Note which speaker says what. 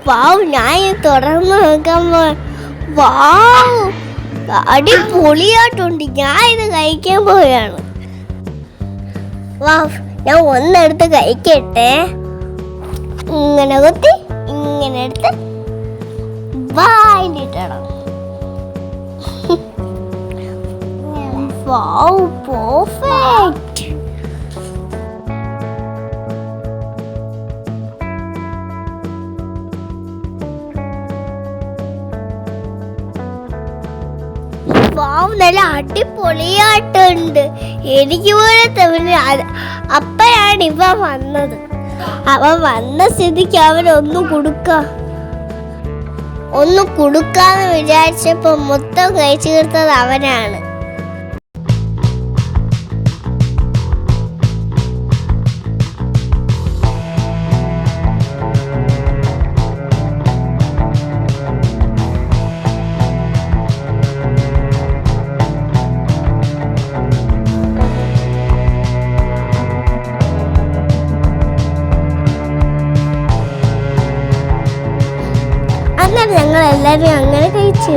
Speaker 1: വാവ്, ഞാൻ തുറന്ന് നോക്കാൻ വാവ്, അടിപൊളിയായിട്ടുണ്ട്. ഞാൻ ഇത് കഴിക്കാൻ പോവുകയാണ്. വാവ്, ഞാൻ ഒന്നെടുത്ത് കഴിക്കട്ടെ. ഇങ്ങനെ കുത്തി ഇങ്ങനെ എടുത്ത് വായിലിട്ടണം. വാവ്, പെർഫെക്റ്റ്. വാവ്, നല്ല അടിപൊളിയായിട്ടുണ്ട്. എനിക്ക് പോലെ തന്നെ. അപ്പോഴാണ് ഇവ വന്നത്. അവൻ വന്ന സ്ഥിതിക്ക് അവനൊന്നും കൊടുക്കാന്ന് വിചാരിച്ചപ്പോ മൊത്തം കഴിച്ചു തീർത്തത് അവനാണ്. അങ്ങനെ ഞങ്ങൾ എല്ലാവരും അങ്ങനെ കഴിച്ചു.